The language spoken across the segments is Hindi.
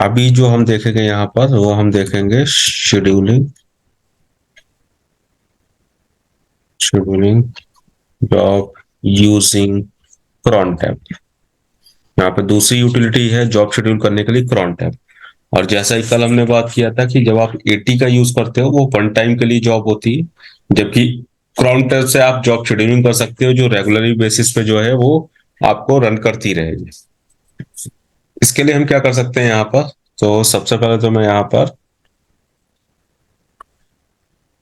अभी जो हम देखेंगे यहाँ पर वो हम देखेंगे scheduling job using cron tab. यहाँ पे दूसरी यूटिलिटी है जॉब शेड्यूल करने के लिए cron टैब। और जैसा ही कल हमने बात किया था कि जब आप एटी का यूज करते हो वो वन टाइम के लिए जॉब होती है, जबकि cron टैब से आप जॉब शेड्यूलिंग कर सकते हो जो रेगुलरली बेसिस पे जो है वो आपको रन करती रहेगी। इसके लिए हम क्या कर सकते हैं यहाँ पर, तो सबसे पहले तो मैं यहाँ पर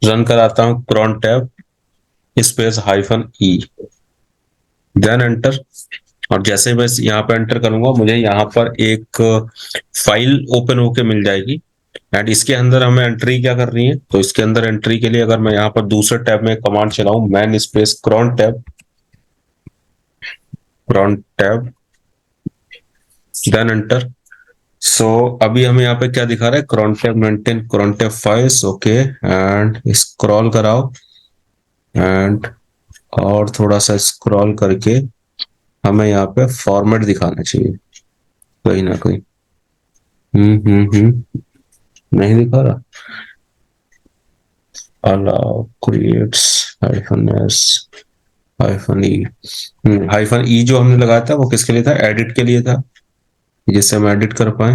रन कराता हूँ cron tab space -e, then enter. और जैसे मैं यहाँ पर एंटर करूंगा मुझे यहाँ पर एक फाइल ओपन होके मिल जाएगी। एंड इसके अंदर हमें एंट्री क्या करनी है, तो इसके अंदर एंट्री के लिए अगर मैं यहाँ पर दूसरे टैब में कमांड चलाऊं man space cron tab then enter. So अभी हमें यहाँ पे क्या दिखा रहा है, cron tab maintain cron tab files, okay. And scroll कराओ एंड और थोड़ा सा स्क्रॉल करके हमें यहाँ पे फॉर्मेट दिखाना चाहिए कहीं ना कहीं। नहीं दिखा रहा। allow creates -s -e जो हमने लगाया था वो किसके लिए था, एडिट के लिए था, जिससे हम एडिट कर पाए।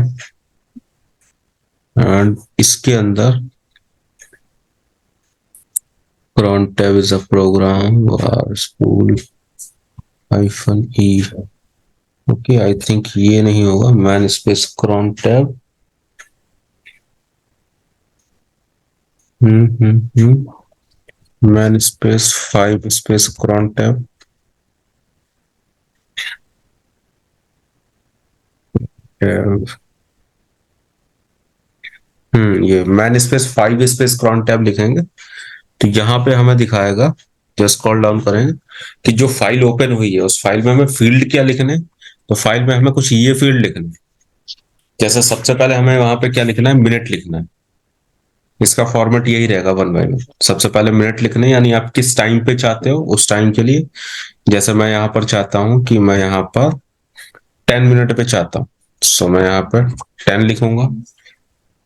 एंड इसके अंदर cron tab is a program or spool -e, okay. I think ये नहीं होगा, man space cron tab man space 5 space cron tab ये man space 5 space cron tab लिखेंगे तो यहाँ पे हमें दिखाएगा, जो स्क्रॉल डाउन करेंगे कि जो फाइल ओपन हुई है उस फाइल में हमें फील्ड क्या लिखने, तो फाइल में हमें कुछ ये फील्ड लिखने। जैसे सबसे पहले हमें वहां पे क्या लिखना है, मिनट लिखना है। इसका फॉर्मेट यही रहेगा 1/1। सबसे पहले मिनट लिखने, यानी आप किस टाइम पे चाहते हो उस टाइम के लिए। जैसे मैं यहाँ पर चाहता हूँ कि मैं यहाँ पर 10 मिनट पे चाहता हूँ, सो मैं यहाँ पर 10 लिखूंगा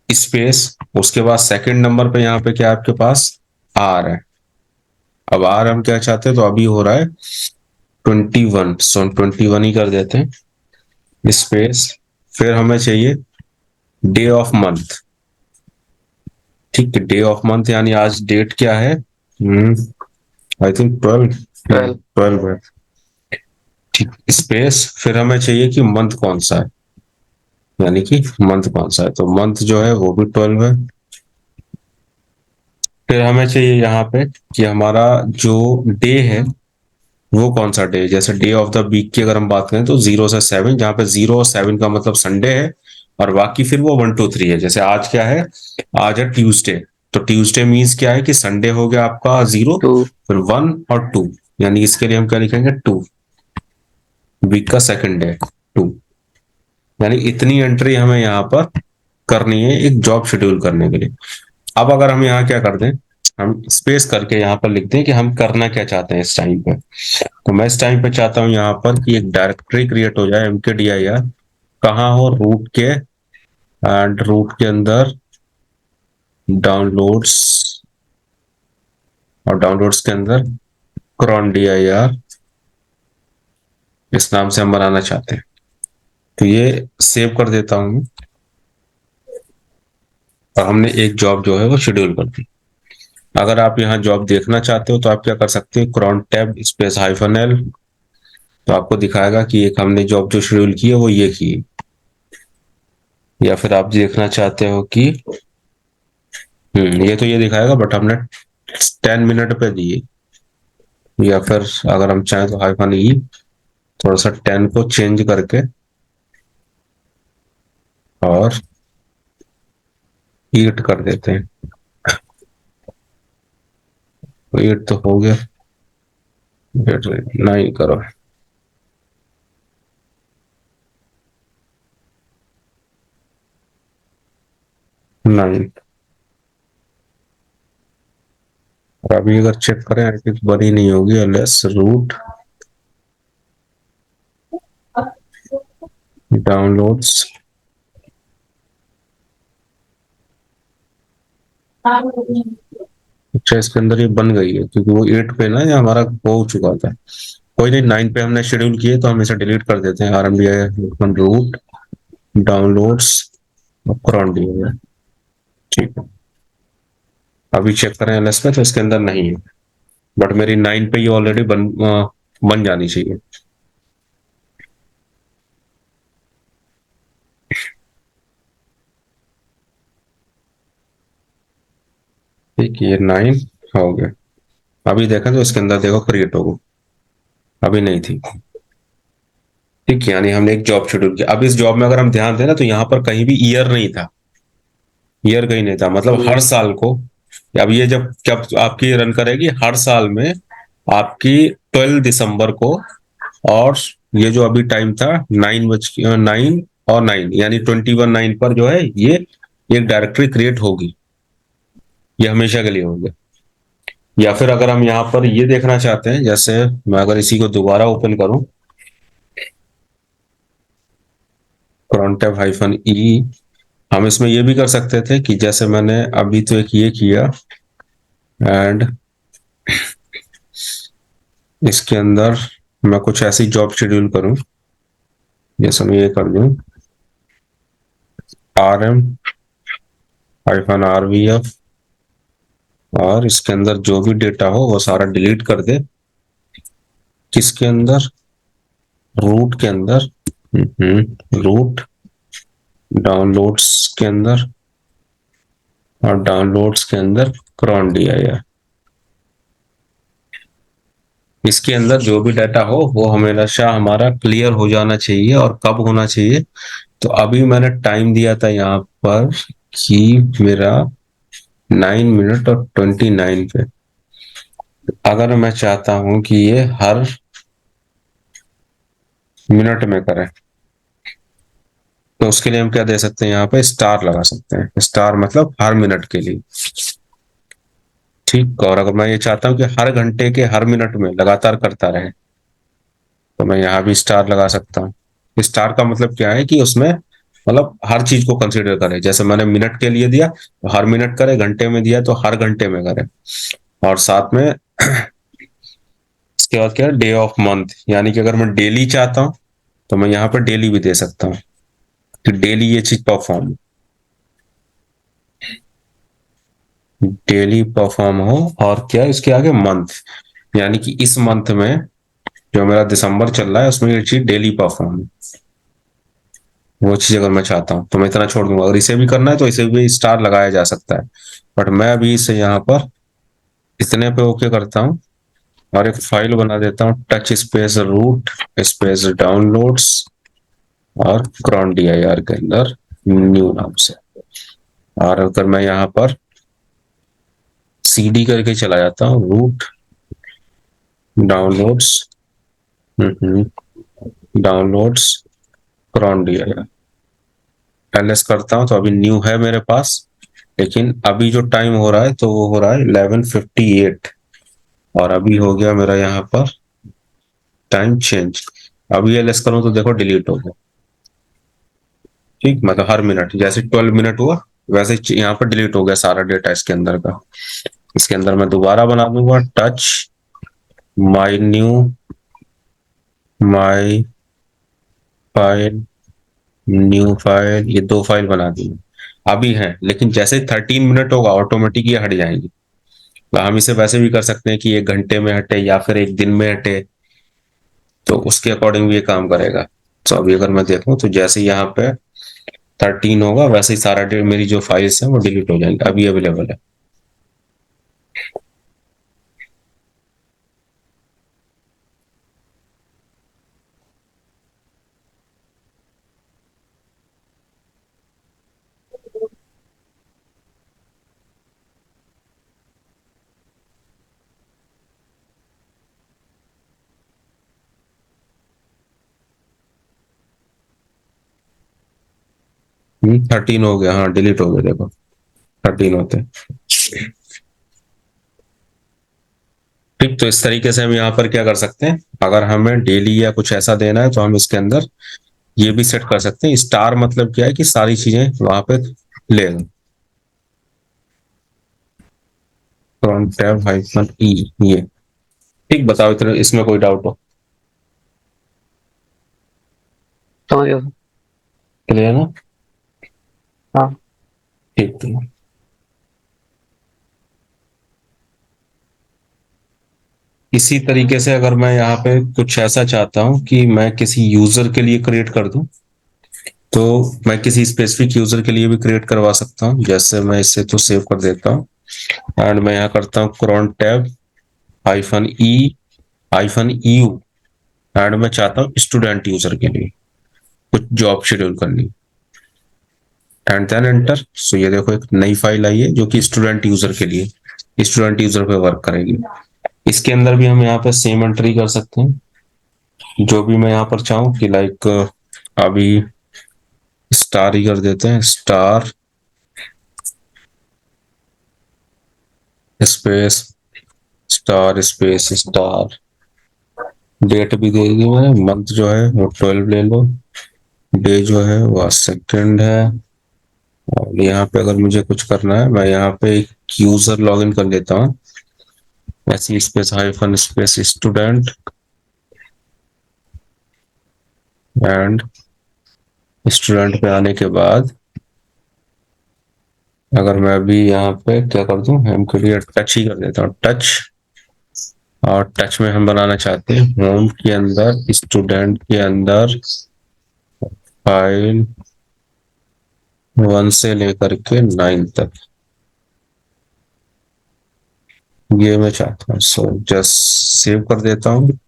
स्पेस। उसके बाद सेकंड नंबर पे यहाँ पे क्या आपके पास आर है। अब आर हम क्या चाहते हैं, तो अभी हो रहा है 21, सो हम 21 ही कर देते हैं स्पेस। फिर हमें चाहिए डे ऑफ मंथ, ठीक है। डे ऑफ मंथ यानी आज डेट क्या है, आई थिंक 12 है, ठीक। स्पेस फिर हमें चाहिए कि मंथ कौन सा है, यानी कि मंथ कौन सा है, तो मंथ जो है वो भी 12 है। फिर हमें चाहिए यहाँ पे कि हमारा जो डे है वो कौन सा डे, जैसे डे ऑफ द वीक की अगर हम बात करें तो 0 से 7, जहाँ पे 0 और 7 का मतलब संडे है और बाकी फिर वो 1 2 3 है। जैसे आज क्या है, आज है ट्यूसडे, तो ट्यूसडे मीन्स क्या है कि संडे हो गया आपका 0, फिर 1 और 2, यानी इसके लिए हम क्या लिखेंगे 2, वीक का सेकंड डे 2। यानी इतनी एंट्री हमें यहाँ पर करनी है एक जॉब शेड्यूल करने के लिए। अब अगर हम यहाँ क्या कर दें, हम स्पेस करके यहाँ पर लिख दें कि हम करना क्या चाहते हैं इस टाइम पे। तो मैं इस टाइम पे चाहता हूँ यहाँ पर कि एक डायरेक्टरी क्रिएट हो जाए mkdir, कहाँ हो, रूट के, एंड रूट के अंदर डाउनलोड्स, और डाउनलोड्स के अंदर cron dir, इस नाम से हम बनाना चाहते हैं। तो ये सेव कर देता हूँ और हमने एक जॉब जो है वो शेड्यूल कर दी। अगर आप यहाँ जॉब देखना चाहते हो तो आप क्या कर सकते हो, cron टैब स्पेस -l, तो आपको दिखाएगा कि एक हमने जॉब जो शेड्यूल की है वो ये की। या फिर आप देखना चाहते हो कि ये तो ये दिखाएगा बट हमने 10 मिनट पे दिए। या फिर अगर हम चाहें तो -e, थोड़ा सा 10 को चेंज करके और 8 कर देते हैं, तो 8 तो हो गया। 9 करो, 9। और अभी अगर चेक करें आई थिंक बनी नहीं होगी, अलेस रूट डाउनलोड्स अच्छा, इसके अंदर ये बन गई है क्योंकि वो 8 पे ना ये हमारा हो चुका था। कोई नहीं, 9 पे हमने शेड्यूल किए तो हम इसे डिलीट कर देते हैं। RMBI root downloads cron d है। ठीक है, अभी चेक करें एलएस में तो इसके अंदर नहीं है, बट मेरी 9 पे ये ऑलरेडी बन जानी चाहिए। ठीक है, ये 9 हो गया। अभी देखा तो इसके अंदर देखो क्रिएट होगा, अभी नहीं थी। ठीक है, यानी हमने एक जॉब शेड्यूल किया। अब इस जॉब में अगर हम ध्यान दें ना तो यहाँ पर कहीं भी ईयर नहीं था, ईयर कहीं नहीं था, मतलब हर साल को। अब ये जब जब आपकी रन करेगी हर साल में आपकी 12 दिसंबर को, और ये जो अभी टाइम था 9 और 9 यानी 21/9 पर जो है ये एक डायरेक्टरी क्रिएट होगी, ये हमेशा के लिए होगी। या फिर अगर हम यहाँ पर ये देखना चाहते हैं, जैसे मैं अगर इसी को दोबारा ओपन करूं, crontab-e, हम इसमें ये भी कर सकते थे कि जैसे मैंने अभी तो एक ये किया, एंड इसके अंदर मैं कुछ ऐसी जॉब शेड्यूल करूं, जैसे मैं ये कर दूं RM-RVF, और इसके अंदर जो भी डेटा हो वो सारा डिलीट कर दे। किसके अंदर? रूट के अंदर। रूट डाउनलोड्स के अंदर, और डाउनलोड्स के अंदर क्रॉन DIR। इसके अंदर जो भी डाटा हो वो हमेशा हमारा क्लियर हो जाना चाहिए। और कब होना चाहिए? तो अभी मैंने टाइम दिया था यहाँ पर कि मेरा 9 मिनट और 29 पे। अगर मैं चाहता हूं कि ये हर मिनट में करे तो उसके लिए हम क्या दे सकते हैं, यहाँ पे स्टार लगा सकते हैं। स्टार मतलब हर मिनट के लिए। ठीक, और अगर मैं ये चाहता हूँ कि हर घंटे के हर मिनट में लगातार करता रहे तो मैं यहाँ भी स्टार लगा सकता हूँ। स्टार का मतलब क्या है कि उसमें मतलब हर चीज को कंसीडर करे। जैसे मैंने मिनट के लिए दिया तो हर मिनट करे, घंटे में दिया तो हर घंटे में करे, और साथ में इसके बाद क्या है, डे ऑफ मंथ, यानी कि अगर मैं डेली चाहता हूँ तो मैं यहाँ पर डेली भी दे सकता हूँ कि डेली ये चीज परफॉर्म, डेली परफॉर्म हो। और क्या है इसके आगे, मंथ, यानी कि इस मंथ में जो मेरा दिसंबर चल रहा है उसमें ये चीज डेली परफॉर्म, वो चीज अगर मैं चाहता हूँ तो मैं इतना छोड़ दूंगा। अगर इसे भी करना है तो इसे भी स्टार लगाया जा सकता है, बट मैं अभी इसे यहाँ पर इतने पे ओके करता हूँ और एक फाइल बना देता हूँ, touch space root space downloads और क्रॉन DIR के अंदर न्यू नाम से। और अगर मैं यहाँ पर CD करके चला जाता हूँ, root downloads downloads cron DIR ls करता हूँ तो अभी न्यू है मेरे पास। लेकिन अभी जो टाइम हो रहा है तो वो हो रहा है 11:58, और अभी हो गया मेरा यहाँ पर टाइम चेंज। अभी एलएस करूँ तो देखो डिलीट हो गया। ठीक, मतलब हर मिनट जैसे 12 मिनट हुआ वैसे यहाँ पर डिलीट हो गया सारा डेटा इसके अंदर का। इसके अंदर मैं दोबारा बना दूंगा, touch my knew my file new file, ये दो फाइल बना दी अभी है। लेकिन जैसे 13 मिनट होगा ऑटोमेटिक ये हट जाएंगी। तो हम इसे वैसे भी कर सकते हैं कि 1 घंटे में हटे या फिर 1 दिन में हटे, तो उसके अकॉर्डिंग भी ये काम करेगा। तो अभी अगर मैं देखूं तो जैसे यहाँ पे 13 होगा वैसे ही सारा मेरी जो फाइल्स हैं वो डिलीट हो जाएंगे, अभी अवेलेबल है। 13 हो गया, हाँ डिलीट हो गया, देखो 13 होते। ठीक, तो इस तरीके से हम यहाँ पर क्या कर सकते हैं, अगर हमें डेली या कुछ ऐसा देना है तो हम इसके अंदर ये भी सेट कर सकते हैं। स्टार मतलब क्या है कि सारी चीजें वहां पे ले लो। cron टैब हाइफन ई, ये ठीक। बताओ इतना, इसमें कोई डाउट हो? समझ गया सर। क्लियर ना? हाँ। ठीक ठीक। इसी तरीके से अगर मैं यहाँ पे कुछ ऐसा चाहता हूं कि मैं किसी यूजर के लिए क्रिएट कर दूं, तो मैं किसी स्पेसिफिक यूजर के लिए भी क्रिएट करवा सकता हूं। जैसे मैं इसे तो सेव कर देता हूं एंड मैं यहाँ करता हूँ cron tab hyphen you and मैं चाहता हूँ स्टूडेंट यूजर के लिए कुछ जॉब शेड्यूल करनी, एंड देन एंटर। सो ये देखो एक नई फाइल आई है जो कि स्टूडेंट यूजर के लिए, स्टूडेंट यूजर पे वर्क करेगी। इसके अंदर भी हम यहाँ पे सेम एंट्री कर सकते हैं, जो भी मैं यहाँ पर चाहूँ कि लाइक अभी स्टार ही कर देते हैं, star space star space star. Date भी दे दी मैंने, मंथ जो है वो 12 ले लो, डे जो है वह सेकंड है। और यहाँ पे अगर मुझे कुछ करना है, मैं यहाँ पे एक यूजर लॉगिन कर लेता हूँ, ऐसी space hyphen space student and student पे आने के बाद अगर मैं अभी यहाँ पे क्या कर दूं, हम के लिए टच ही कर देता हूँ, टच। और टच में हम बनाना चाहते हैं होम के अंदर स्टूडेंट के अंदर फाइल 1 से लेकर के 9 तक, ये मैं चाहता हूँ। सो जस्ट सेव कर देता हूँ।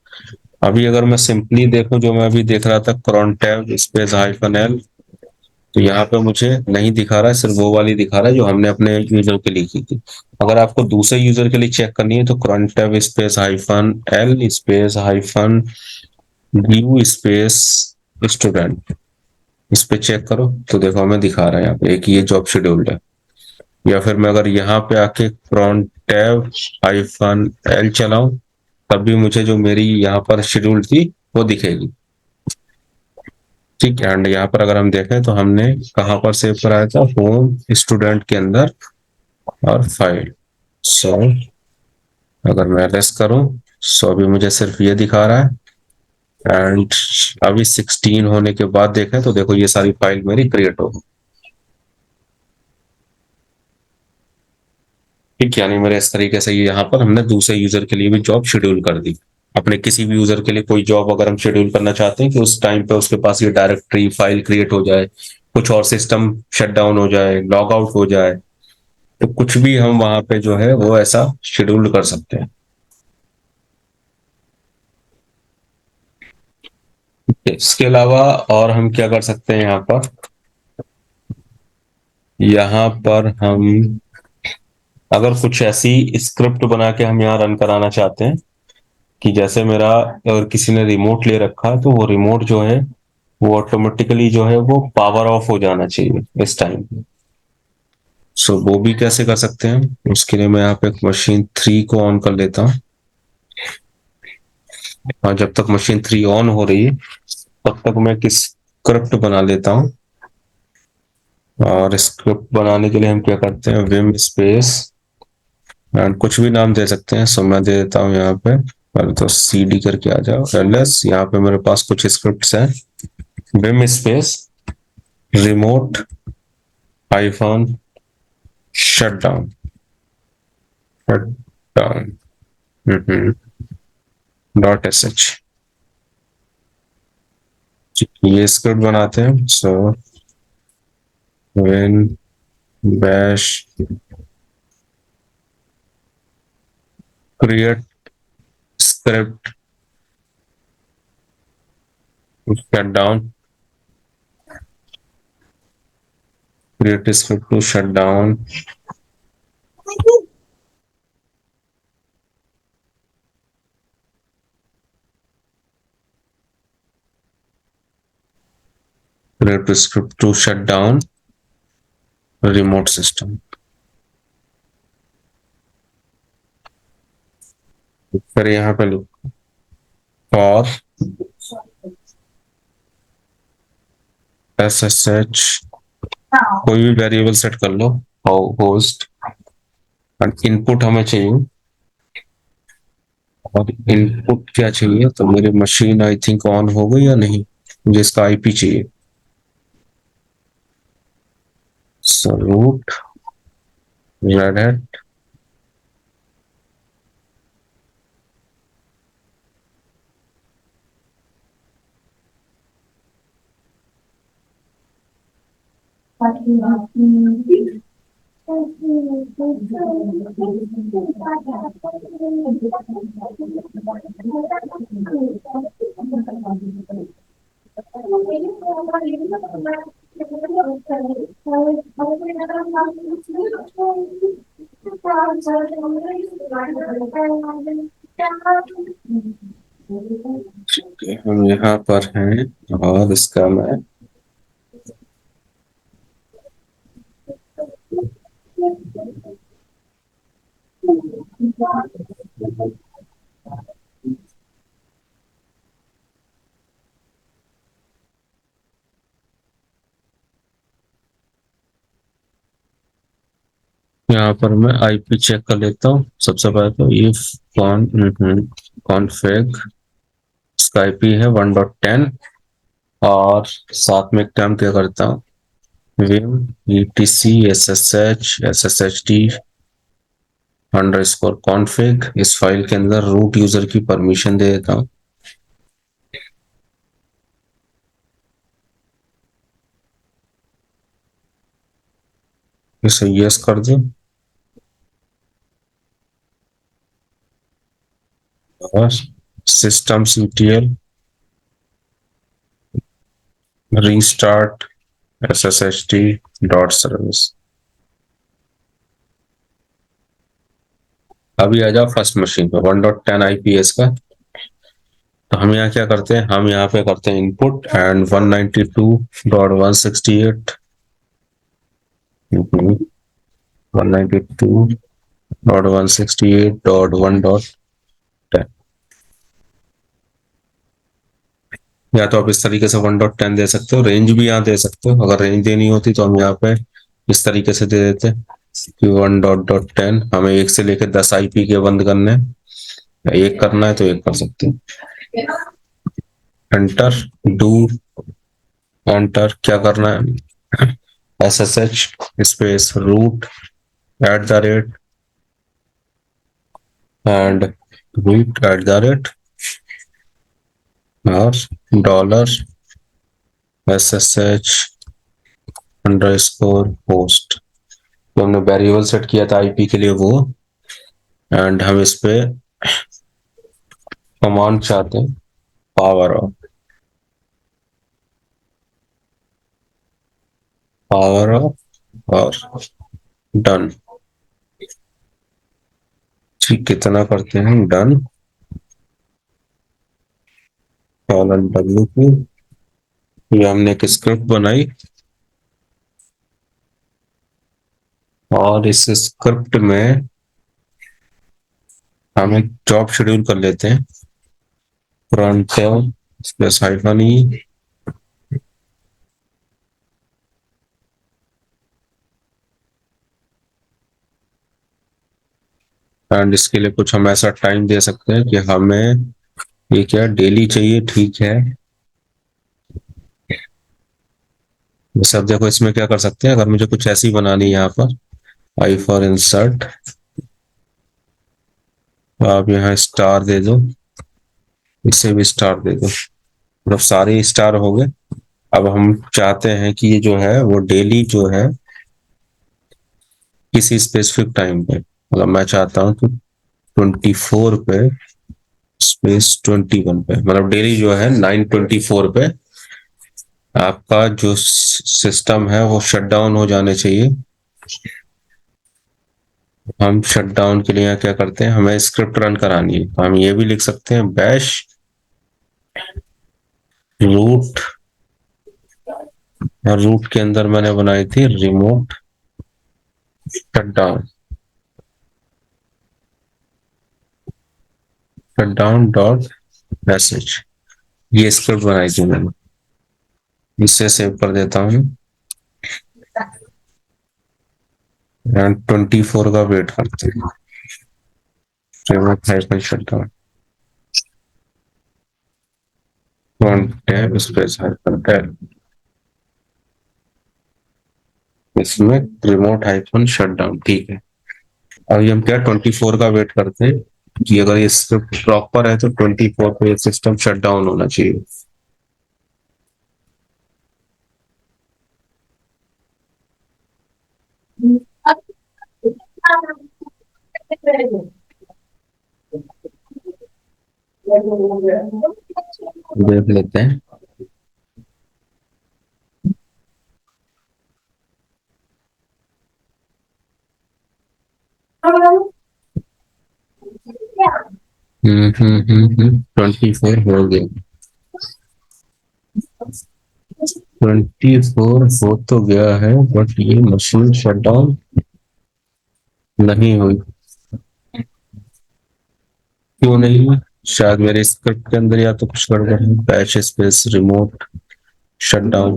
अभी अगर मैं सिंपली देखूं, जो मैं अभी देख रहा था cron tab space hyphen L, तो यहाँ पे मुझे नहीं दिखा रहा है, सिर्फ वो वाली दिखा रहा है जो हमने अपने यूजर के लिए की थी। अगर आपको दूसरे यूजर के लिए चेक करनी है तो cron tab space hyphen L space hyphen new space student, इस पे चेक करो तो देखो हमें दिखा रहा है यहाँ पे एक ये जॉब शेड्यूल्ड है। या फिर मैं अगर यहाँ पे आके cron टैब हाइफन एल चलाऊं, तब भी मुझे जो मेरी यहाँ पर शेड्यूल थी वो दिखेगी। ठीक है, एंड यहाँ पर अगर हम देखें तो हमने कहाँ पर सेव कराया था, होम स्टूडेंट के अंदर और फाइल। सो अगर मैं रेस्ट करूं, सो अभी मुझे सिर्फ ये दिखा रहा है। एंड अभी 16 होने के बाद देखें तो देखो ये सारी फाइल मेरी क्रिएट हो, ठीक। यानी मेरे इस तरीके से ये यहाँ पर हमने दूसरे यूजर के लिए भी जॉब शेड्यूल कर दी। अपने किसी भी यूजर के लिए कोई जॉब अगर हम शेड्यूल करना चाहते हैं कि उस टाइम पे उसके पास ये डायरेक्टरी फाइल क्रिएट हो जाए, कुछ और सिस्टम शट डाउन हो जाए, लॉग आउट हो जाए, तो कुछ भी हम वहां पे जो है वो ऐसा शेड्यूल कर सकते हैं। इसके अलावा और हम क्या कर सकते हैं, यहाँ पर हम अगर कुछ ऐसी स्क्रिप्ट बना के हम यहाँ रन कराना चाहते हैं कि जैसे मेरा अगर किसी ने रिमोट ले रखा है तो वो रिमोट जो है वो ऑटोमेटिकली जो है वो पावर ऑफ हो जाना चाहिए इस टाइम पे। सो वो भी कैसे कर सकते हैं, उसके लिए मैं यहाँ पे मशीन 3 को ऑन कर लेता हूँ। और जब तक मशीन 3 ऑन हो रही है तब तक मैं किस स्क्रिप्ट बना लेता हूँ। और स्क्रिप्ट बनाने के लिए हम क्या करते हैं, विम स्पेस एंड कुछ भी नाम दे सकते हैं। सो मैं दे देता हूँ यहाँ पे, पहले तो cd करके आ जाओ ls। यहाँ पे मेरे पास कुछ स्क्रिप्ट्स हैं, vim space remote iPhone shut down, shut down dot sh, ये स्क्रिप्ट बनाते हैं। So bin bash create script shut down, create script to shut down create script to shut down remote system. फिर यहाँ पे फॉर ssh कोई भी वेरिएबल सेट कर लो, होस्ट और इनपुट हमें चाहिए, और इनपुट क्या चाहिए, तो मेरी मशीन आई थिंक ऑन हो गई या नहीं, मुझे इसका आईपी चाहिए। सो रूट रेड हैट, हम यहाँ पर हैं, और इसका मैं यहाँ पर मैं आईपी चेक कर लेता हूँ। सबसे पहले तो इफ कॉन्फिग, इसका आईपी है 1.10, और साथ में एक टाइम क्या करता हूँ, Vim etc sshd underscore config, इस फाइल के अंदर रूट यूजर की परमिशन दे देता हूँ। इसे यस कर दो, और systemctl restart sshd dot service. अभी आ जाओ फर्स्ट मशीन पे 1.10 आईपीएस का। तो हम यहाँ क्या करते हैं, हम यहाँ पे करते हैं इनपुट एंड 192.168 192.168.1.10। या तो आप इस तरीके से 1.10 दे सकते हो, रेंज भी यहाँ दे सकते हो। अगर रेंज देनी होती तो हम यहाँ पे इस तरीके से दे देते कि 1.10, हमें 1 से लेकर 10 आईपी के बंद करने हैं, एक करना है तो एक कर सकते हैं। एंटर, डू एंटर, क्या करना है, SSH space root at the rate and root at the rate और डॉलर SSH अंडरस्कोर होस्ट। तो हमने वेरिएबल सेट किया था आईपी के लिए वो, एंड हम इस पे कमांड चाहते हैं पावर ऑफ, पावर ऑफ और डन। ठीक, कितना करते हैं डन, कॉलन W2। ये हमने एक स्क्रिप्ट बनाई, और इस स्क्रिप्ट में हम एक जॉब शेड्यूल कर लेते हैं, front space hyphen E, and इसके लिए कुछ हम ऐसा टाइम दे सकते हैं कि हमें ये क्या डेली चाहिए, ठीक है। जैसे अब देखो इसमें क्या कर सकते हैं, अगर मुझे कुछ ऐसी बनानी है यहाँ पर, आई फॉर इंसर्ट, आप यहाँ स्टार दे दो, इसे भी स्टार दे दो, मतलब सारे स्टार हो गए। अब हम चाहते हैं कि ये जो है वो डेली जो है किसी स्पेसिफिक टाइम पे, मतलब मैं चाहता हूँ कि 24 पे स्पेस 21 पे, मतलब डेली जो है 9:24 पे आपका जो सिस्टम है वो शट डाउन हो जाने चाहिए। हम शट डाउन के लिए क्या करते हैं, हमें स्क्रिप्ट रन करानी है, तो हम ये भी लिख सकते हैं बैश रूट, और रूट के अंदर मैंने बनाई थी remote shut down dot message, ये स्क्रिप्ट बनाई थी मैंने। इसे सेव कर देता हूँ। एंड 24 का वेट करते हैं। Remote hyphen shutdown tab space hyphen tab, इसमें रिमोट हाइफन शटडाउन, ठीक है। अब ये हम क्या 24 का वेट करते हैं कि अगर ये स्क्रिप्ट प्रॉपर है तो 24 पे सिस्टम शट डाउन होना चाहिए। देख लेते हैं। हम्म, 24 हो गया। 24 हो तो गया है, बट ये मशीन शट डाउन नहीं हुई। क्यों नहीं हुई? शायद मेरे स्क्रिप्ट के अंदर या तो कुछ गड़बड़ है। Batch space remote shut down.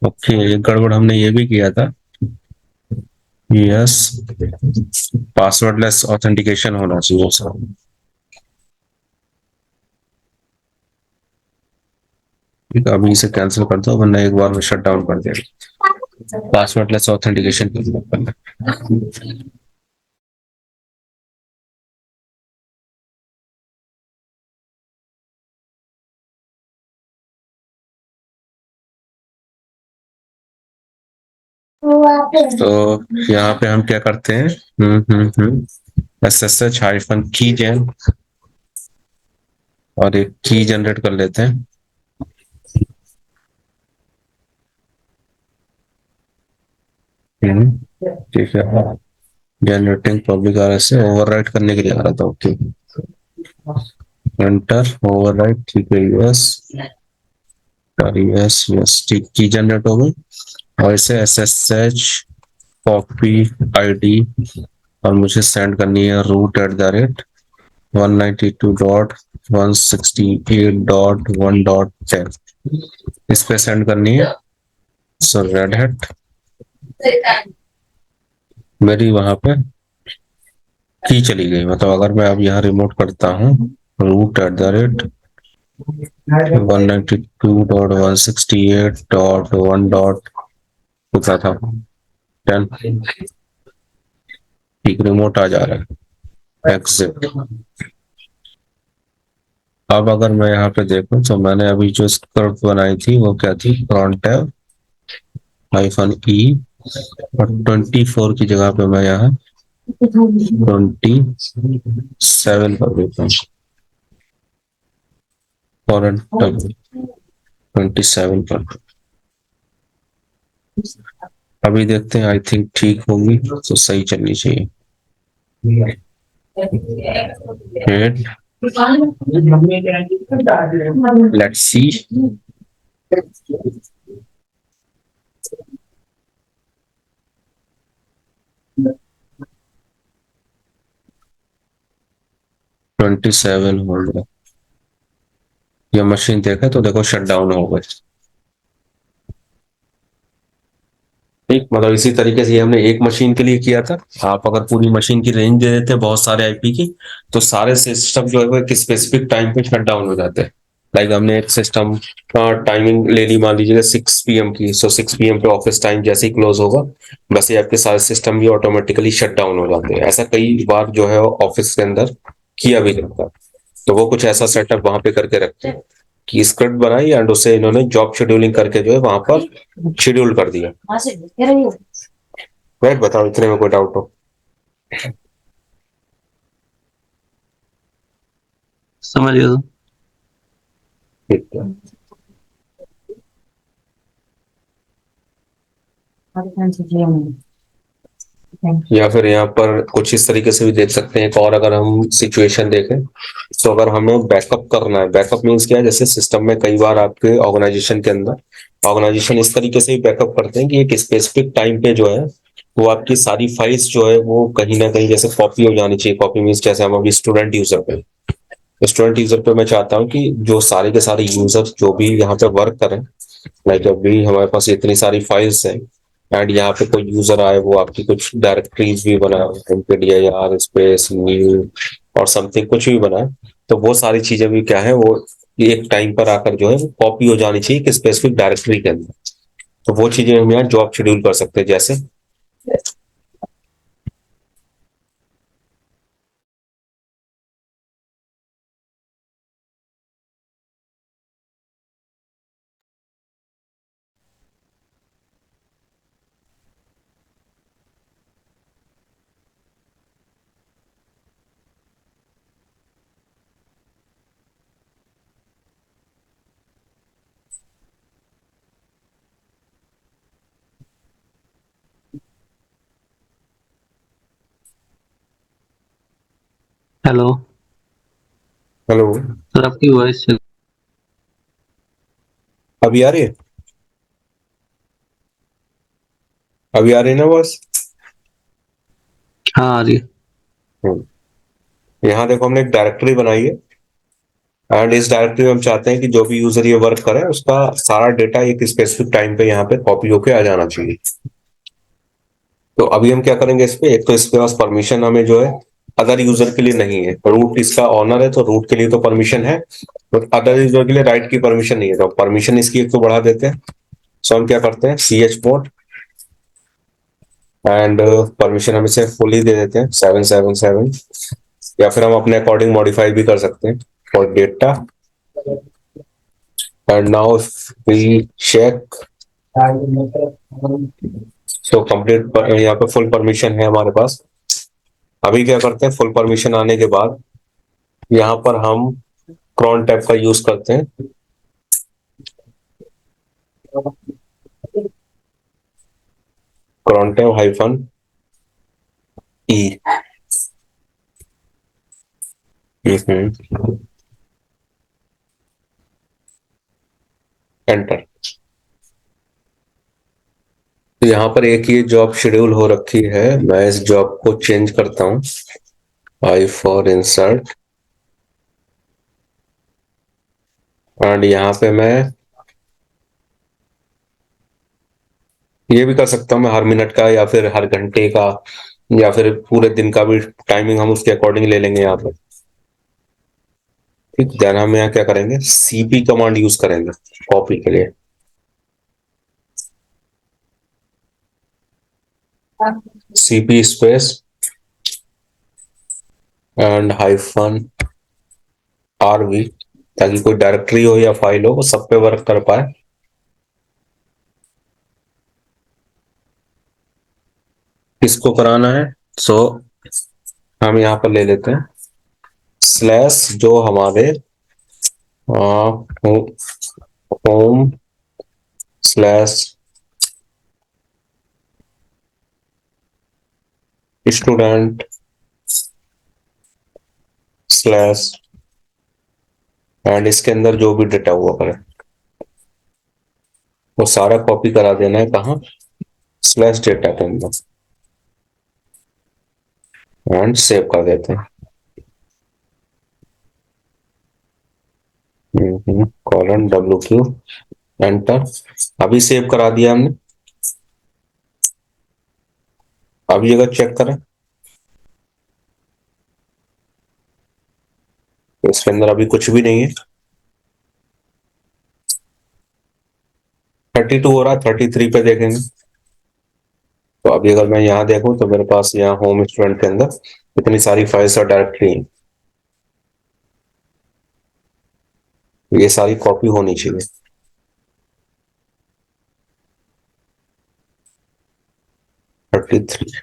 Okay, ये गड़बड़ हमने ये भी किया था। यस, पासवर्डलेस ऑथेंटिकेशन होना चाहिए सर। ठीक है, अभी इसे कैंसिल कर दो वरना एक बार में शट डाउन कर देगा। पासवर्डलेस ऑथेंटिकेशन करना। तो यहाँ पे हम क्या करते हैं, SSH हाइफन की जैन और एक की जनरेट कर लेते हैं। ठीक है, जनरेटिंग पब्लिक आर से ओवरराइट करने के लिए आ रहा था। ओके, एंटर ओवरराइट, ठीक है। यस यस यस, ठीक, की जनरेट हो गई। और इसे SSH कॉपी आईडी और मुझे सेंड करनी है root@192.168.1.10 इस पे सेंड करनी है। सो रेड हैट मेरी वहां पे की चली गई। मतलब अगर मैं अब यहाँ रिमोट करता हूँ root@192.168.1. कुछ था 10, ठीक, रिमोट आ जा रहा है। एग्जिट। अब अगर मैं यहाँ पे देखूं तो मैंने अभी जो स्क्रिप्ट बनाई थी वो क्या थी, crontab -e और 24 की जगह पे मैं यहाँ 27 कर देता हूँ। फॉरेन 27 पर अभी देखते हैं। आई थिंक ठीक होगी तो सही चलनी चाहिए। Let's see. 27 हो गया। ये मशीन देखा तो देखो शट डाउन हो गए। ठीक, मतलब इसी तरीके से हमने एक मशीन के लिए किया था। आप अगर पूरी मशीन की रेंज दे देते बहुत सारे आईपी की, तो सारे सिस्टम जो है वो एक स्पेसिफिक टाइम पे शट डाउन हो जाते हैं। लाइक हमने एक सिस्टम टाइमिंग ले ली, मान लीजिए 6 PM की। सो 6 PM पे ऑफिस टाइम जैसे ही क्लोज होगा, बस ये आपके सारे सिस्टम भी ऑटोमेटिकली शट डाउन हो जाते हैं। ऐसा कई बार जो है ऑफिस के अंदर किया भी जाता है। तो वो कुछ ऐसा सेटअप वहां पे करके रखते हैं कि स्क्रिप्ट बनाई एंड उसे इन्होंने जॉब शेड्यूलिंग करके जो है वहां पर शेड्यूल कर दिया। राइट, बताओ इतने में कोई डाउट हो? समझ गया सर। ठीक है। या फिर यहाँ पर कुछ इस तरीके से भी देख सकते हैं। एक और अगर हम सिचुएशन देखें, तो अगर हमें बैकअप करना है, बैकअप मीन्स क्या है, जैसे सिस्टम में कई बार आपके ऑर्गेनाइजेशन के अंदर ऑर्गेनाइजेशन इस तरीके से बैकअप करते हैं कि एक स्पेसिफिक टाइम पे जो है वो आपकी सारी फाइल्स जो है वो कहीं ना कहीं जैसे कॉपी हो जानी चाहिए। कॉपी मीन्स जैसे हम अभी स्टूडेंट यूजर पे, स्टूडेंट यूजर पे मैं चाहता हूँ कि जो सारे के सारे यूजर जो भी यहाँ पे वर्क करें, लाइक अभी हमारे पास इतनी सारी फाइल्स हैं एंड यहाँ पे कोई यूजर आए, वो आपकी कुछ डायरेक्टरीज भी बनाए, MPDIR स्पेस न्यू और समथिंग कुछ भी बनाए, तो वो सारी चीजें भी क्या है, वो एक टाइम पर आकर जो है कॉपी हो जानी चाहिए कि स्पेसिफिक डायरेक्टरी के अंदर। तो वो चीजें हम यहाँ जॉब शेड्यूल कर सकते हैं, जैसे हेलो हेलो। सर, आपकी वॉइस चल। अभी आ रही है? अभी आ रही है ना बस? हाँ, आ रही है। यहाँ देखो, हमने एक डायरेक्टरी बनाई है एंड इस डायरेक्टरी में हम चाहते हैं कि जो भी यूजर ये वर्क करे उसका सारा डेटा एक स्पेसिफिक टाइम पे यहाँ पे कॉपी होके आ जाना चाहिए। तो अभी हम क्या करेंगे इस पे, एक तो इसके पास परमिशन हमें जो है अदर यूजर के लिए नहीं है, रूट इसका ऑनर है तो रूट के लिए तो परमिशन है, बट अदर यूजर के लिए राइट की परमिशन नहीं है, तो परमिशन इसकी एक तो बढ़ा देते हैं। सो हम क्या करते हैं, chmod एंड परमिशन हम इसे फुली दे देते हैं 777, या फिर हम अपने अकॉर्डिंग मॉडिफाई भी कर सकते हैं for data. And now we check, so complete, यहाँ पे फुल परमिशन है हमारे पास। अभी क्या करते हैं, फुल परमिशन आने के बाद यहाँ पर हम क्रॉन टैब का यूज करते हैं। क्रॉन टैब हाइफन ई, एंटर। तो यहाँ पर एक ये जॉब शेड्यूल हो रखी है, मैं इस जॉब को चेंज करता हूँ, आई फॉर इंसर्ट, एंड यहाँ पे मैं ये भी कर सकता हूँ, मैं हर मिनट का या फिर हर घंटे का या फिर पूरे दिन का भी टाइमिंग हम उसके अकॉर्डिंग ले लेंगे यहाँ पे। ठीक, देन हम यहाँ क्या करेंगे, सीपी कमांड यूज करेंगे कॉपी के लिए। Cp space and hyphen rv, ताकि कोई डायरेक्टरी हो या फाइल हो वो सब पे वर्क कर पाए। किसको कराना है, सो हम यहाँ पर ले लेते हैं स्लैश जो हमारे home slash student slash, and इसके अंदर जो भी डेटा हुआ करे वो सारा कॉपी करा देना है, कहाँ, स्लैश डेटा के अंदर, एंड सेव कर देते हैं। Colon WQ, enter. अभी सेव करा दिया हमने। अभी अगर चेक करें तो इसके अंदर अभी कुछ भी नहीं है। 32 हो रहा है, 33 पे देखेंगे तो अभी अगर मैं यहाँ देखूं तो मेरे पास यहाँ होम स्टूडेंट के अंदर इतनी सारी फाइल्स और डायरेक्टरी हैं, ये सारी कॉपी होनी चाहिए। 33,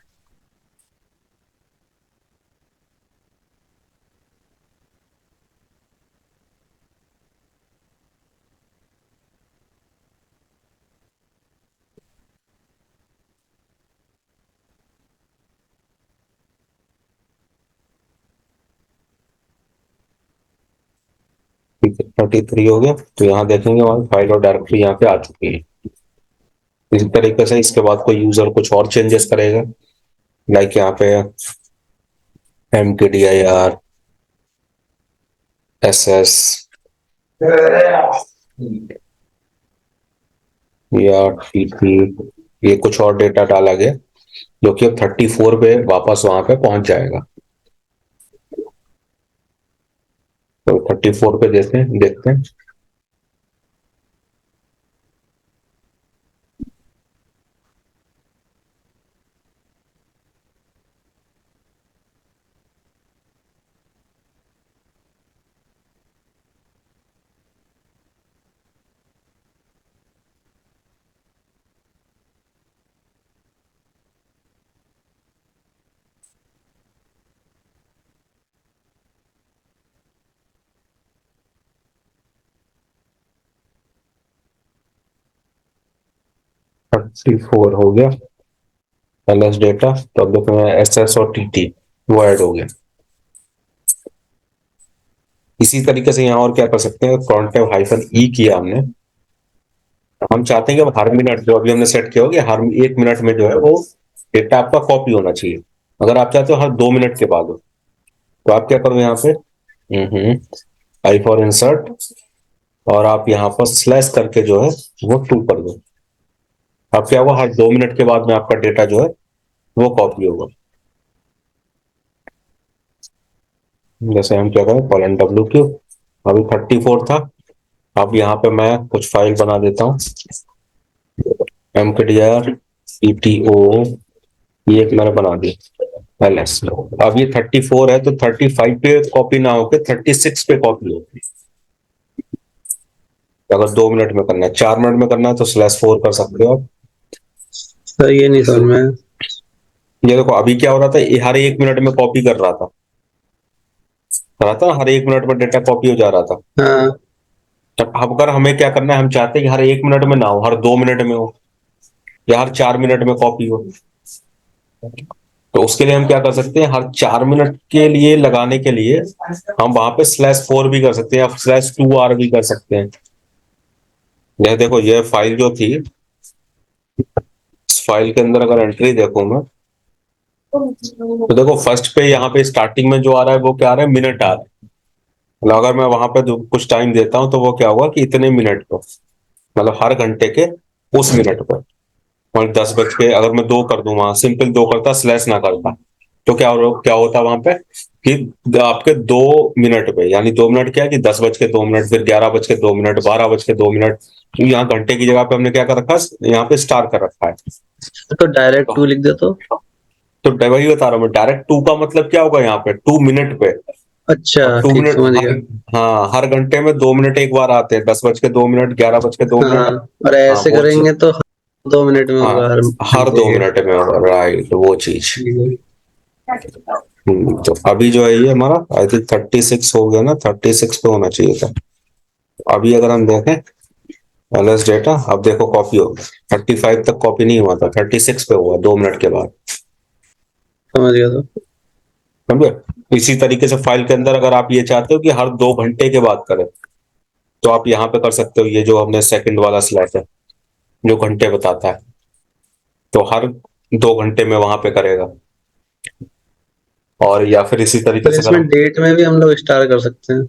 ठीक है, 33 हो गया। तो यहाँ देखेंगे हमारी फाइल और डायरेक्टरी यहाँ पे आ चुकी है। इसी तरीके से इसके बाद कोई यूजर कुछ और चेंजेस करेगा, लाइक यहाँ पे MKDIR SS या TP ये कुछ और डेटा डाला गया जो कि अब 34 पे वापस वहां पे पहुंच जाएगा। तो 34 पे देखते हैं। थर्टी फोर हो गया एलएस डेटा। तो अब देखो एस एस और टी टी वो ऐड हो गया। इसी तरीके से यहाँ और क्या कर सकते हैं, कॉन्टेव हाइफन ई किया हमने। हम चाहते हैं कि हर मिनट जो अभी हमने सेट किया हो कि हर 1 मिनट में जो है वो डेटा आपका कॉपी होना चाहिए। अगर आप चाहते हो हर 2 मिनट के बाद हो, तो आप क्या करो यहाँ पे आई फॉर इंसर्ट, और आप यहाँ पर स्लैश करके जो है वो 2 कर दो। अब क्या होगा, हर 2 मिनट के बाद में आपका डेटा जो है वो कॉपी होगा। जैसे हम क्या करें, कॉलन डब्ल्यू क्यू, अभी 34 था। अब यहाँ पे मैं कुछ फाइल बना देता हूँ, mkdir eto, ये एक मैंने बना दी एलएस। अब ये 34 है तो 35 पे कॉपी ना होकर 36 पे कॉपी होगी। अगर 2 मिनट में करना है, 4 मिनट में करना है तो /4 कर सकते हो आप। सर ये नहीं समझ में आया। ये देखो अभी क्या हो रहा था, ये हर 1 मिनट में कॉपी कर रहा था हर 1 मिनट में डेटा कॉपी हो जा रहा था। हाँ तब अब अगर हमें क्या करना है, हम चाहते हैं कि हर 1 मिनट में ना हो, हर 2 मिनट में हो, या हर 4 मिनट में कॉपी हो। तो उसके लिए हम क्या कर सकते हैं, हर 4 मिनट के लिए लगाने के लिए हम वहां पे /4 भी कर सकते हैं, या /2r भी कर सकते हैं। यह देखो, ये फाइल जो थी, इस फाइल के अंदर अगर एंट्री देखो मैं, तो देखो फर्स्ट पे यहाँ पे स्टार्टिंग में जो आ रहा है वो क्या आ रहा है, मिनट आ रहा है। मतलब अगर मैं वहां पे कुछ टाइम देता हूँ तो वो क्या होगा कि इतने मिनट को, मतलब हर घंटे के उस मिनट पर। और 10 बज के अगर मैं 2 कर दूं, वहां सिंपल 2 करता, स्लैश ना करता, तो क्या होता वहां पे कि आपके 2 मिनट पे, यानी 2 मिनट क्या है कि 10 बज के 2 मिनट, फिर 11 बज के 2 मिनट, 12 बज के 2 मिनट। तो यहाँ घंटे की जगह पे हमने क्या कर रखा है, यहाँ पे स्टार कर रखा है। तो डायरेक्ट टू लिख दे तो। तो वही बता रहा हूँ मैं, डायरेक्ट 2 का मतलब क्या होगा, यहाँ पे 2 मिनट पे। अच्छा और टू ठीक मिनट समझ हर, गया। हाँ हर घंटे में 2 मिनट एक बार आते हैं, 10 बज के 2 मिनट, 11 बज के 2 मिनट। हाँ और हाँ ऐसे वो करेंगे तो 2 मिनट में हाँ होगा हर हर घंटे दो के। मिनट में होगा, राइट वो चीज। ठीक है। तो अभी जो है ये हमारा आई थिंक 36 हो गया ना, 36 पे होना चाहिए था। अभी अगर हम देखें एलएस डेटा, अब देखो कॉपी हो गया। 35 तक कॉपी नहीं हुआ था, 36 पे हुआ 2 मिनट के बाद। समझ गया तो। समझे। इसी तरीके से फाइल के अंदर अगर आप ये चाहते हो कि हर 2 घंटे के बाद करें, तो आप यहाँ पे कर सकते हो, ये जो हमने सेकंड वाला स्लैश है जो घंटे बताता है, तो हर 2 घंटे में वहां पे करेगा। और या फिर इसी तरीके पर से अगर इसमें हम, डेट में भी हम लोग स्टार कर सकते हैं।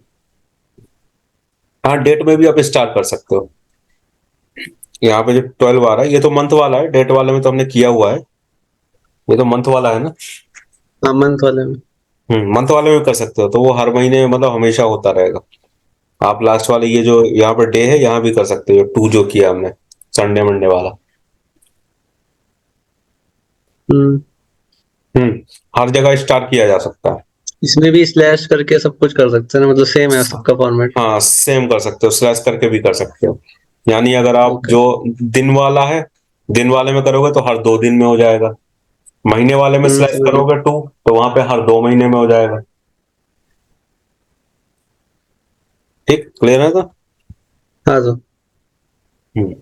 हाँ डेट में भी आप स्टार्ट कर सकते हो। यहाँ पे जो 12 आ रहा है ये तो मंथ वाला है, डेट वाले में तो हमने किया हुआ है, ये तो मंथ वाला है ना। हाँ मंथ वाले में। मंथ वाले में कर सकते हो, तो वो हर महीने मतलब हमेशा होता रहेगा। आप लास्ट वाले ये जो यहाँ पर डे है यहाँ भी कर सकते हो, 2 जो किया हमने संडे मंडे वाला। हम्म। हम्म हर जगह स्टार्ट किया जा सकता है। इसमें भी स्लैश करके सब कुछ कर सकते हैं ना, मतलब सेम है सबका फॉर्मेट। हाँ सेम कर सकते हो, स्लैश करके भी कर सकते हो। यानी अगर आप ओके। जो दिन वाला है, दिन वाले में करोगे तो हर 2 दिन में हो जाएगा। महीने वाले में स्लैश समझ गया। करोगे 2, तो वहां पे हर 2 महीने में हो जाएगा। ठीक, क्लियर है तो। हाँ तो। हम्म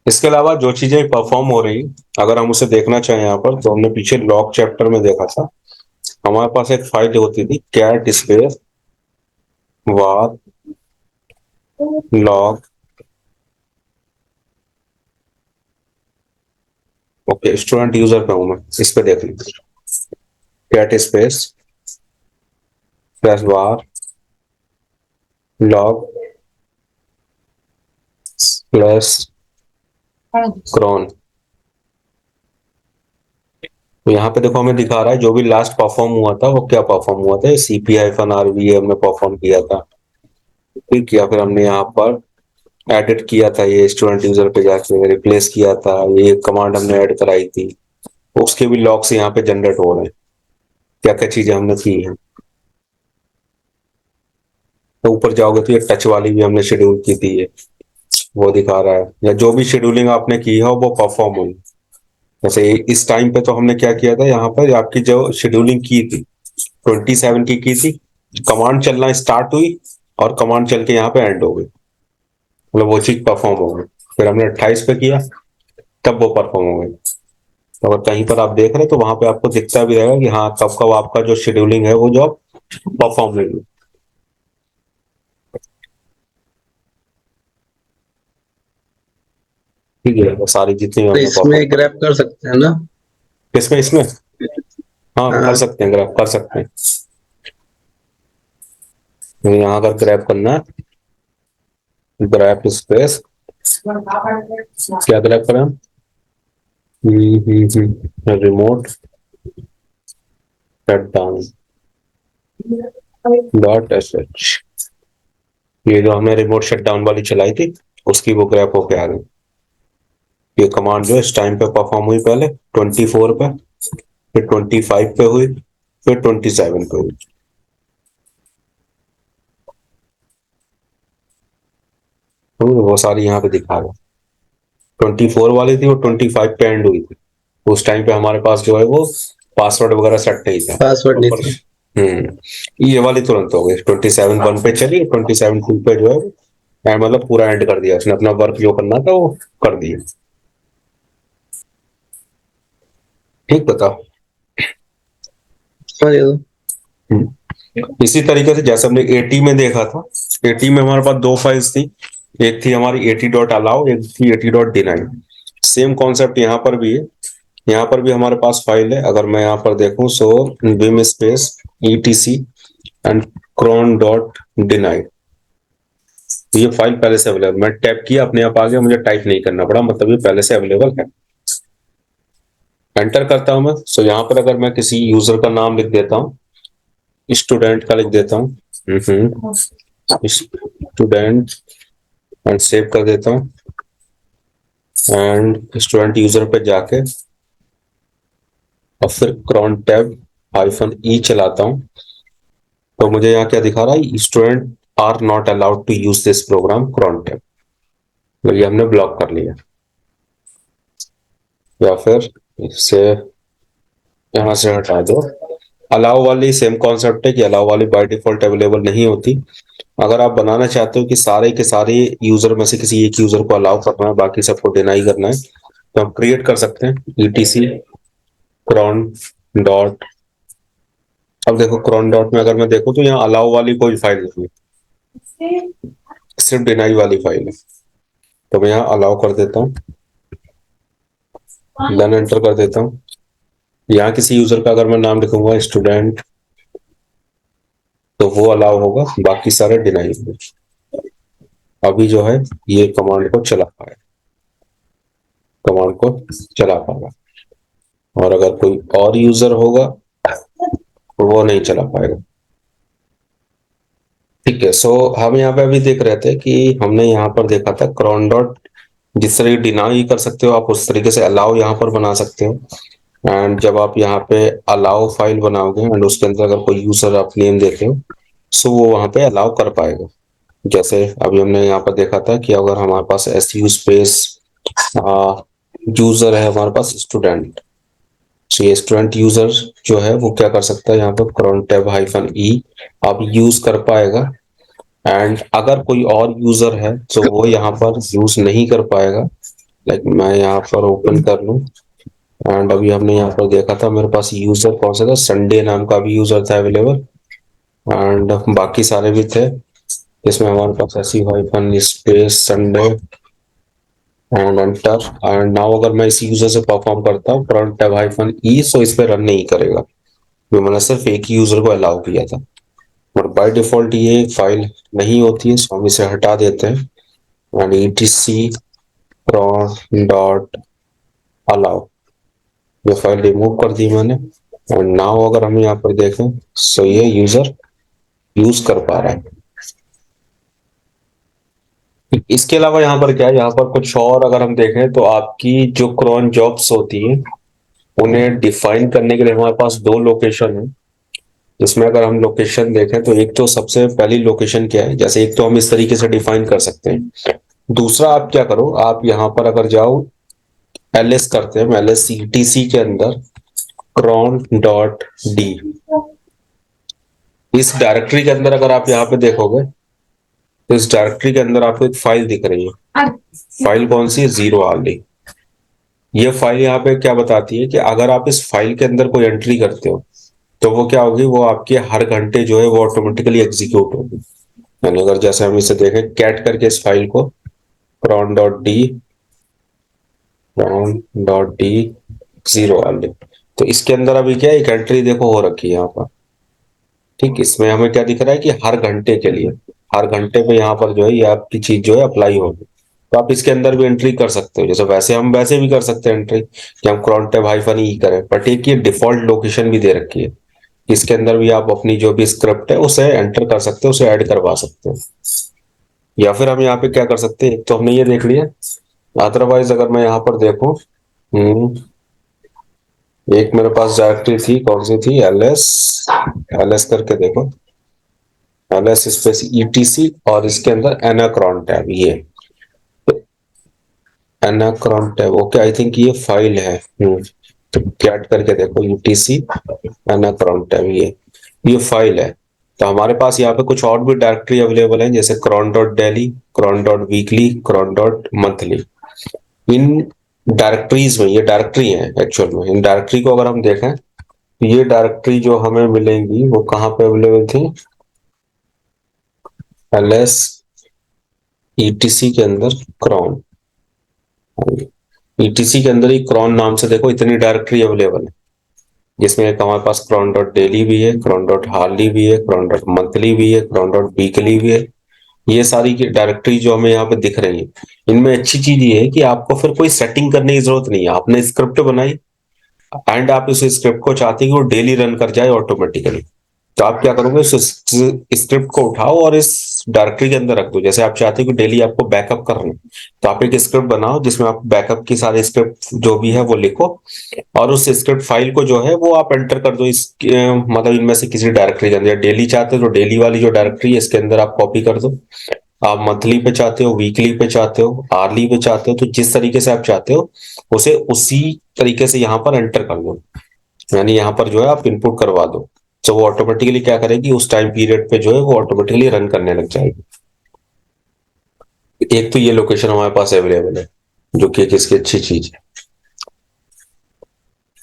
इसके अलावा जो चीजें परफॉर्म हो रही, अगर हम उसे देखना चाहें यहाँ पर, तो हमने पीछे लॉग चैप्टर में देखा था। हमारे पास एक फाइल होती थी, cat space var log. Okay, student user पे हूं मैं, इस पे देख लीजिए। Cat space plus var log plus cron. तो यहाँ पे देखो हमें दिखा रहा है जो भी लास्ट परफॉर्म हुआ था वो क्या परफॉर्म हुआ था, CP-RV हमने परफॉर्म किया था। ठीक, या फिर हमने यहाँ पर एडिट किया था, ये स्टूडेंट यूजर पे जाके रिप्लेस किया था, ये कमांड हमने ऐड कराई थी, उसके भी लॉग्स यहाँ पे जनरेट हो रहे हैं, क्या क्या चीजें हमने की हैं। तो ऊपर जाओगे तो ये टच वाली भी हमने शेड्यूल की थी, ये वो दिखा रहा है, या जो भी शेड्यूलिंग आपने की है वो परफॉर्म हुई। जैसे इस टाइम पे तो हमने क्या किया था, यहाँ पर आपकी जो शेड्यूलिंग की थी 27 की थी, कमांड चलना स्टार्ट हुई और कमांड चल के यहाँ पे एंड हो गई, मतलब वो चीज परफॉर्म हो गई। फिर हमने 28 पे किया, तब वो परफॉर्म हो गई। तो अगर कहीं पर आप देख रहे हैं तो वहां पे आपको दिखता भी रहेगा कि हाँ कब कब आपका जो शेड्यूलिंग है वो जॉब परफॉर्म हुई। ठीक है, वो सारी जितनी तो हमने इसमें परफॉर्म कर। ग्रैब कर सकते हैं ना? किसमें, इसमें? हाँ कर हाँ। सकते हैं, ग्रैप कर सकते हैं। तो यहाँ अगर ग्रैप करना है, ग्रैप स्पेस, क्या ग्रैप करें हम? रिमोट शट डाउन .sh, ये जो हमने रिमोट शट डाउन वाली चलाई थी उसकी वो ग्रैप होके आ गई। ये कमांड जो इस टाइम पे परफॉर्म हुई, पहले 24 पे, फिर 25 पे हुई, फिर 27 पे हुई। तो वो सारी यहाँ पे दिखा रहा है। 24 वाली थी वो 25 पे एंड हुई थी। उस टाइम पे हमारे पास जो है वो पासवर्ड वगैरह सेट नहीं था पासवर्ड नहीं ऊपर। था। ये वाली तुरंत हो गई, 27 1 पे चली, 27 2 पे जो है मतलब पूरा एंड कर दिया उसने, अपना वर्क जो करना था वो कर दिया। ठीक, बताओ। समझ गया। इसी तरीके से जैसे हमने एटी में देखा था, एटी में हमारे पास दो फाइल्स थी, एक थी हमारी AT.allow, एक थी AT.deny। सेम कॉन्सेप्ट यहाँ पर भी है। यहाँ पर भी हमारे पास फाइल है, अगर मैं यहाँ पर देखूं सो vim space etc and cron.deny, ये फाइल पहले से अवेलेबल, मैं टैप किया अपने आप आ गया, मुझे टाइप नहीं करना पड़ा, मतलब ये पहले से अवेलेबल है। एंटर करता हूं मैं, सो यहाँ पर अगर मैं किसी यूजर का नाम लिख देता हूँ, स्टूडेंट का लिख देता हूँ, स्टूडेंट, एंड सेव कर देता हूँ, एंड स्टूडेंट यूजर पे जाके और फिर क्रॉन टैब -e चलाता हूँ, तो मुझे यहाँ क्या दिखा रहा है, student are not allowed to use this program crontab, तो ये हमने ब्लॉक कर लिया। या फिर इससे यहाँ से हटा दो। अलाउ वाली सेम कॉन्सेप्ट है कि अलाउ वाली बाय डिफॉल्ट अवेलेबल नहीं होती। अगर आप बनाना चाहते हो कि सारे के सारे यूजर में से किसी एक यूजर को अलाउ करना है, बाकी सबको डिनाई करना है, तो हम क्रिएट कर सकते हैं etc cron डॉट। अब देखो cron डॉट में अगर मैं देखूं तो यहाँ अलाउ वाली कोई फाइल नहीं है, सिर्फ डिनाई वाली फाइल है। तो मैं यहाँ अलाउ कर देता हूँ, देन एंटर कर देता हूँ। यहाँ किसी यूजर का अगर मैं नाम लिखूंगा स्टूडेंट, तो वो अलाउ होगा, बाकी सारे डिनाई होंगे। अभी जो है ये कमांड को चला पाएगा, कमांड को चला पाएगा, और अगर कोई और यूजर होगा तो वो नहीं चला पाएगा। ठीक है, सो हम यहाँ पे अभी देख रहे थे कि हमने यहाँ पर देखा था क्रॉन डॉट, जिस तरह डिनाई कर सकते हो आप उस तरीके से अलाउ यहाँ पर बना सकते हो। एंड जब आप यहाँ पे अलाउ फाइल बनाओगे एंड उसके अंदर अगर कोई यूजर आप नेम देते हो, सो वो वहाँ पे अलाउ कर पाएगा। जैसे अभी हमने यहाँ पर देखा था कि अगर हमारे पास su स्पेस यूजर है हमारे पास स्टूडेंट, तो ये स्टूडेंट यूजर जो है वो क्या कर सकता है, यहाँ पर क्रॉन टैब -e आप यूज कर पाएगा। एंड अगर कोई और यूजर है तो वो यहाँ पर यूज नहीं कर पाएगा। लाइक मैं यहाँ पर ओपन कर लूँ, एंड अभी हमने यहाँ पर देखा था मेरे पास यूजर कौन सा था, संडे नाम का भी यूजर था अवेलेबल, एंड बाकी सारे भी थे। इसमें हमारे पास -, space Sunday and enter. And now अगर मैं इस यूजर से परफॉर्म करता हूँ क्रॉन टैब -e, सो इस पर रन नहीं करेगा, तो मैंने सिर्फ एक ही यूजर को अलाउ किया था। और बाय डिफॉल्ट ये फाइल नहीं होती है, सो हम इसे हटा देते हैं। And etc cron dot allow, ये फाइल रिमूव कर दी मैंने। और नाउ अगर हम यहाँ पर देखें सो ये यूजर यूज कर पा रहा है। इसके अलावा यहाँ पर क्या है, यहाँ पर कुछ और अगर हम देखें तो आपकी जो क्रॉन जॉब्स होती है उन्हें डिफाइन करने के लिए हमारे पास दो लोकेशन है। जिसमें अगर हम लोकेशन देखें तो एक तो सबसे पहली लोकेशन क्या है, जैसे एक तो हम इस तरीके से डिफाइन कर सकते हैं। दूसरा आप क्या करो, आप यहाँ पर अगर जाओ ls करते हैं, ls etc के अंदर cron डॉट डी, इस डायरेक्टरी के अंदर अगर आप यहाँ पे देखोगे तो इस डायरेक्टरी के अंदर आपको एक फाइल दिख रही है। फाइल कौन सी है? Zero early. ये फाइल यहाँ पे क्या बताती है कि अगर आप इस फाइल के अंदर कोई एंट्री करते हो तो वो क्या होगी, वो आपके हर घंटे जो है वो ऑटोमेटिकली एग्जीक्यूट होगी। यानी अगर जैसे हम इसे देखें कैट करके इस फाइल को cron dot D zero early, तो इसके अंदर अभी क्या एक एंट्री देखो हो रखी है यहाँ पर। ठीक, इसमें हमें क्या दिख रहा है कि हर घंटे के लिए, हर घंटे पे यहाँ पर जो है ये आपकी चीज जो है अप्लाई होगी। तो आप इसके अंदर भी एंट्री कर सकते हो, जैसे वैसे हम वैसे भी कर सकते हैं एंट्री कि हम cron टैब हाइफन ई करें, बट एक ये डिफॉल्ट लोकेशन भी दे रखी है। इसके अंदर भी आप अपनी जो भी स्क्रिप्ट है उसे एंटर कर सकते हो, उसे ऐड करवा सकते हो। या फिर हम यहाँ पे क्या कर सकते हैं, एक तो हमने ये देख लिया। अदरवाइज अगर मैं यहाँ पर देखूं, एक मेरे पास डायरेक्टरी थी, कौन सी थी? एलएस करके देखो, एलएस स्पेस ईटीसी और इसके अंदर एनाक्रॉन टैब, ये एनाक्रॉन टैब। ओके, आई थिंक ये फाइल है। तो कैट करके देखो यूटीसी एनाक्रॉन टैब, ये फाइल है। तो हमारे पास यहाँ पे कुछ और भी डायरेक्टरी अवेलेबल है, जैसे cron dot daily, cron dot weekly, cron dot monthly. इन डायरेक्टरीज में, ये डायरेक्टरी है एक्चुअल में, इन डायरेक्टरी को अगर हम देखें तो ये डायरेक्टरी जो हमें मिलेंगी वो कहाँ पे अवेलेबल थी? एलएस ईटीसी के अंदर cron, ईटीसी के अंदर ही cron नाम से देखो इतनी डायरेक्टरी अवेलेबल है, जिसमें एक हमारे पास cron डॉट डेली भी है, cron डॉट हार्ली भी है, cron डॉट मंथली भी है, cron डॉट वीकली भी है। ये सारी की डायरेक्टरी जो हमें यहाँ पे दिख रही है, इनमें अच्छी चीज ये है कि आपको फिर कोई सेटिंग करने की जरूरत नहीं है। आपने स्क्रिप्ट बनाई एंड आप उस स्क्रिप्ट को चाहते हैं कि वो डेली रन कर जाए ऑटोमेटिकली, तो आप क्या करोगे, उस स्क्रिप्ट को उठाओ और इस डायरेक्टरी के अंदर रख दो। जैसे आप चाहते हो कि डेली आपको बैकअप करना है, तो आप एक स्क्रिप्ट बनाओ जिसमें आप बैकअप की सारे स्क्रिप्ट जो भी है वो लिखो, और उस स्क्रिप्ट फाइल को जो है वो आप एंटर कर दो इस मतलब इनमें से किसी डायरेक्टरी के अंदर। डेली चाहते हो तो डेली वाली जो डायरेक्टरी है इसके अंदर आप कॉपी कर दो। आप मंथली पे चाहते हो, वीकली पे चाहते हो, आरली पे चाहते हो, तो जिस तरीके से आप चाहते हो उसे उसी तरीके से यहाँ पर एंटर कर दो। यानी यहाँ पर जो है आप इनपुट करवा दो, तो वो ऑटोमेटिकली क्या करेगी, उस टाइम पीरियड पे जो है वो ऑटोमेटिकली रन करने लग जाएगी। एक तो ये लोकेशन हमारे पास अवेलेबल है, जो कि एक इसकी अच्छी चीज है।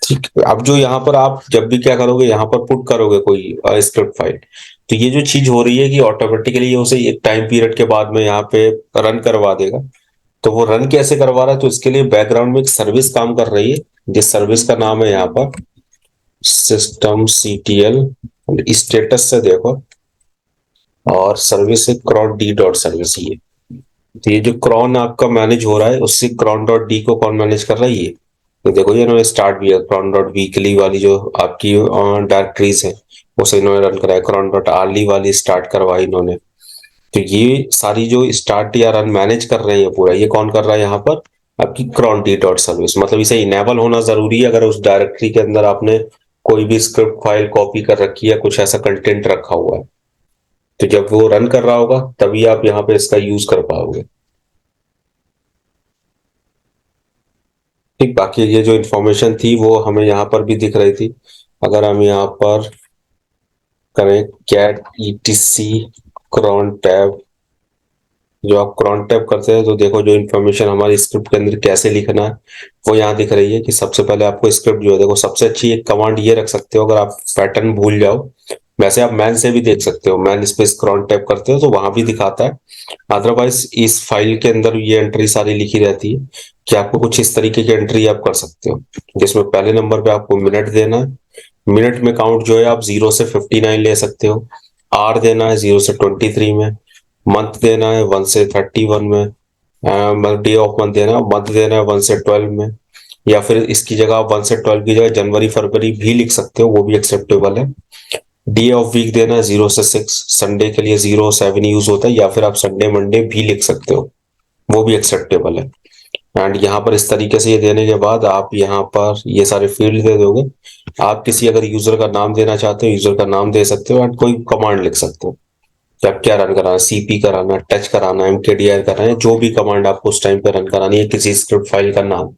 ठीक है, अब जो यहाँ पर आप जब भी क्या करोगे, यहाँ पर पुट करोगे कोई स्क्रिप्ट फाइल, तो ये जो चीज हो रही है कि ऑटोमेटिकली ये उसे एक टाइम पीरियड के बाद में यहाँ पे रन करवा देगा। तो वो रन कैसे करवा रहा है, तो इसके लिए बैकग्राउंड में एक सर्विस काम कर रही है, जिस सर्विस का नाम है यहाँ पर सिस्टम सीटीएल। स्टेटस से देखो, और सर्विस है cron डी डॉट सर्विस। ये तो ये जो cron आपका मैनेज हो रहा है, उससे cron डॉट डी को कौन मैनेज कर रहा है? ये तो देखो, ये इन्होंने स्टार्ट भी है cron डॉट वीकली वाली जो आपकी डायरेक्टरीज है उसे इन्होंने रन कराया, cron डॉट आरली वाली स्टार्ट करवाई इन्होंने। तो ये सारी जो स्टार्ट या रन मैनेज कर रहे हैं पूरा, ये कौन कर रहा है यहाँ पर? आपकी cron डी डॉट सर्विस। मतलब इसे इनेबल होना जरूरी है अगर उस डायरेक्टरी के अंदर आपने कोई भी स्क्रिप्ट फाइल कॉपी कर रखी है, कुछ ऐसा कंटेंट रखा हुआ है, तो जब वो रन कर रहा होगा तभी आप यहाँ पे इसका यूज कर पाओगे। ठीक, बाकी ये जो इन्फॉर्मेशन थी वो हमें यहाँ पर भी दिख रही थी। अगर हम यहाँ पर करें कैट ईटीसी cron टैब, जो आप cron टैब करते हैं तो देखो जो इन्फॉर्मेशन हमारी स्क्रिप्ट के अंदर कैसे लिखना है वो यहाँ दिख रही है। कि सबसे पहले आपको स्क्रिप्ट जो है, देखो सबसे अच्छी एक कमांड ये रख सकते हो अगर आप पैटर्न भूल जाओ। वैसे आप मैन से भी देख सकते हो, मैन स्पेस cron टैब करते हो तो वहां भी दिखाता है। अदरवाइज इस फाइल के अंदर ये एंट्री सारी लिखी रहती है कि आपको कुछ इस तरीके की एंट्री आप कर सकते हो, जिसमें पहले नंबर पे आपको मिनट देना है। मिनट में काउंट जो है आप 0 से 59 ले सकते हो। आर देना है 0 से 23 में। मंथ देना है 1 से 31 में। डे ऑफ मंथ देना है 1 से 12 में, या फिर इसकी जगह आप 1 से 12 की जगह जनवरी फरवरी भी लिख सकते हो, वो भी एक्सेप्टेबल है। डे ऑफ वीक देना है 0 से 6, संडे के लिए 0 7 यूज होता है, या फिर आप संडे मंडे भी लिख सकते हो, वो भी एक्सेप्टेबल है। एंड यहाँ पर इस तरीके से ये देने के बाद आप यहाँ पर ये सारे फील्ड दे दोगे। आप किसी अगर यूजर का नाम देना चाहते हो, यूजर का नाम दे सकते हो, एंड कोई कमांड लिख सकते हो कि आप क्या रन कराना है, सीपी कराना है, टच कराना है, एमकेडीआर कराना है, जो भी कमांड आपको उस टाइम पे रन करानी है, किसी स्क्रिप्ट फाइल का नाम,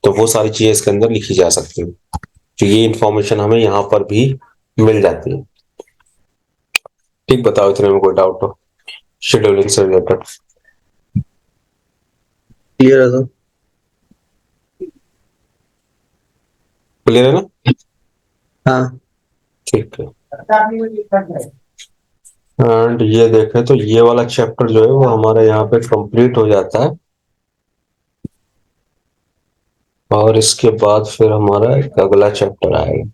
तो वो सारी चीजें इसके अंदर लिखी जा सकती है। तो ये इंफॉर्मेशन हमें यहाँ पर भी मिल जाती है। ठीक, बताओ इतने में कोई डाउट हो शेड्यूलिंग से रिलेटेड? क्लियर है सर। क्लियर है ना? हाँ। ठीक है। एंड ये देखें तो ये वाला चैप्टर जो है वो हमारा यहाँ पे कंप्लीट हो जाता है, और इसके बाद फिर हमारा एक अगला चैप्टर आएगा।